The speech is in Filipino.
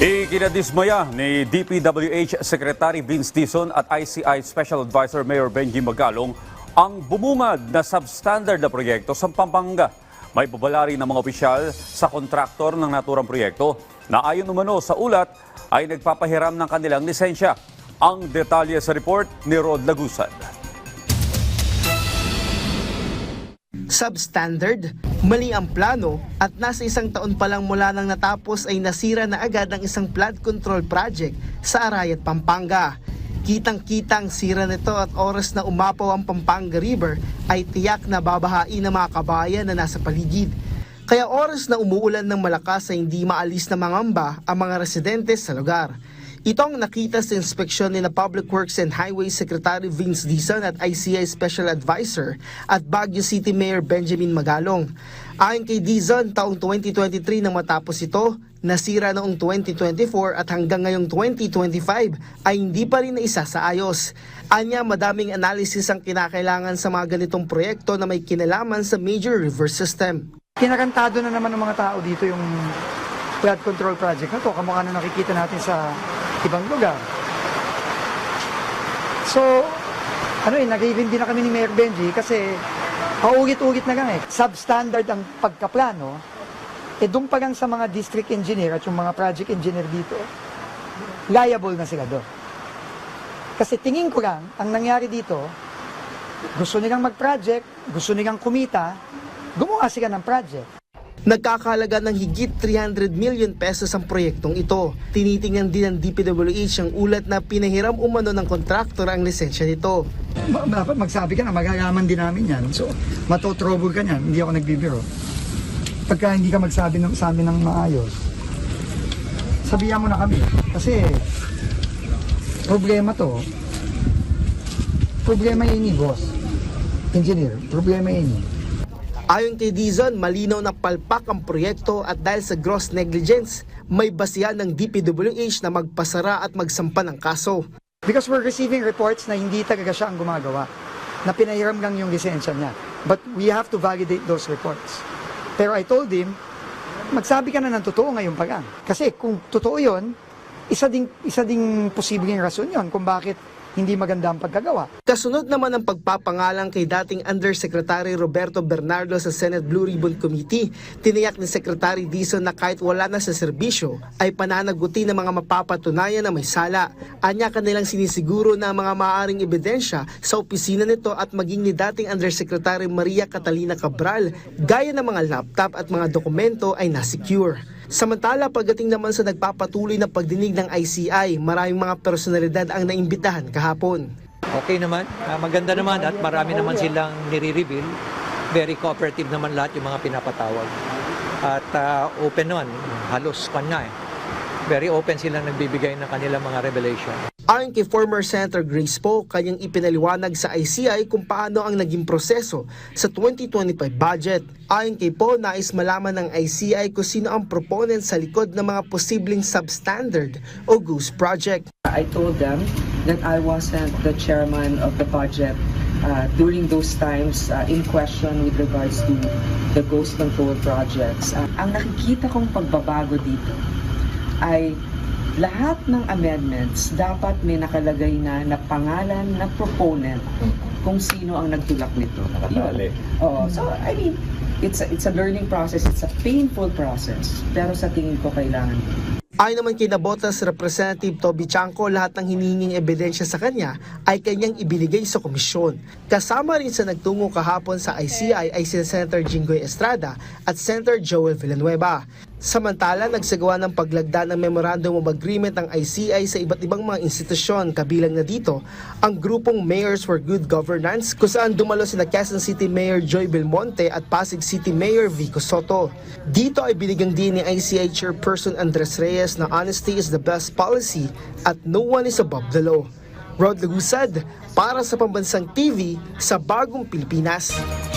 Ikinadismaya ni DPWH Secretary Vince Dizon at ICI Special Advisor Mayor Benji Magalong ang bumungad na substandard na proyekto sa Pampanga. May babala rin ng mga opisyal sa kontraktor ng naturang proyekto na ayon umano sa ulat ay nagpapahiram ng kanilang lisensya. Ang detalye sa report ni Rod Lagusad. Substandard, mali ang plano at nasa isang taon pa lang mula nang natapos ay nasira na agad ang isang flood control project sa Arayat, Pampanga. Kitang-kitang sira nito at oras na umapaw ang Pampanga River ay tiyak na babahain ng mga kabayan na nasa paligid. Kaya oras na umuulan ng malakas ay hindi maalis na mangamba ang mga residente sa lugar. Ito ang nakita sa inspeksyon ni na Public Works and Highways Secretary Vince Dizon at ICI Special Advisor at Baguio City Mayor Benjamin Magalong. Ayon kay Dizon, taong 2023 nang matapos ito, nasira noong 2024 at hanggang ngayong 2025 ay hindi pa rin naisa sa ayos. Anya, madaming analysis ang kinakailangan sa mga ganitong proyekto na may kinalaman sa major river system. Kinakantado na naman ng mga tao dito yung flood control project na to, kamukha na nakikita natin sa ibang lugar. So, nag-even din na kami ni Mayor Benji kasi paulit-ulit na lang substandard ang pagkaplano, doon pa lang sa mga district engineer at yung mga project engineer dito, liable na sila doon. Kasi tingin ko lang, ang nangyari dito, gusto nilang mag-project, gusto nilang kumita, gumawa sila ng project. Nagkakahalaga ng higit 300 million pesos ang proyektong ito. Tinitingnan din ng DPWH ang ulat na pinahiram umano ng kontraktor ang lisensya nito. Dapat magsabi ka na, magagaman din namin yan. So, matotrouble ka niyan, hindi ako nagbibiro. Pagka hindi ka magsabi sa amin ng maayos, sabihan mo na kami. Kasi, problema to. Problema yun ni boss. Engineer, problema yun. Ayon kay Dizon, malinaw na palpak ang proyekto at dahil sa gross negligence, may basihan ng DPWH na magpasara at magsampa ng kaso. Because we're receiving reports na hindi talaga siya ang gumagawa, na pinahiram lang yung lisensya niya. But we have to validate those reports. Pero I told him, magsabi ka na ng totoo ngayon pa lang. Kasi kung totoo yun, isa ding posibleng rason yun kung bakit hindi maganda ang pagkagawa. Kasunod naman ang pagpapangalan kay dating Undersecretary Roberto Bernardo sa Senate Blue Ribbon Committee, tiniyak ni Secretary Dizon na kahit wala na sa serbisyo, ay pananagutin ng mga mapapatunayan na may sala. Anya kanilang sinisiguro na mga maaaring ebidensya sa opisina nito at maging ni dating Undersecretary Maria Catalina Cabral, gaya ng mga laptop at mga dokumento ay nasecure. Samantala, pagdating naman sa nagpapatuloy na pagdinig ng ICI, maraming mga personalidad ang naimbitahan kahapon. Okay naman, maganda naman at marami naman silang nire-reveal. Very cooperative naman lahat yung mga pinapatawag. At open naman, halos kanya Very open silang nagbibigay ng kanilang mga revelation. Ayon kay former Senator Grace Poe, kanyang ipinaliwanag sa ICI kung paano ang naging proseso sa 2025 budget. Ayon kay Poe, nais malaman ng ICI kung sino ang proponent sa likod ng mga posibleng substandard o goose project. I told them that I wasn't the chairman of the budget during those times in question with regards to the ghost control projects. Ang nakikita kong pagbabago dito ay lahat ng amendments dapat may nakalagay na pangalan na proponent kung sino ang nagtulak nito. So I mean, it's a learning process, it's a painful process, pero sa tingin ko kailangan. Ayon naman kay Nabotas Representative Toby Chanco, lahat ng hinihinging ebidensya sa kanya ay kanyang ibinigay sa komisyon. Kasama rin sa nagtungo kahapon sa ICI ay si Senator Jinggoy Estrada at Senator Joel Villanueva. Samantala, nagsagawa ng paglagda ng Memorandum of Agreement ng ICI sa iba't ibang mga institusyon, kabilang na dito ang grupong Mayors for Good Governance kung saan dumalo sina Quezon City Mayor Joy Belmonte at Pasig City Mayor Vico Soto. Dito ay binigyang din ni ICI Chairperson Andres Reyes na honesty is the best policy at no one is above the law. Rod Lagusad para sa Pambansang TV sa Bagong Pilipinas.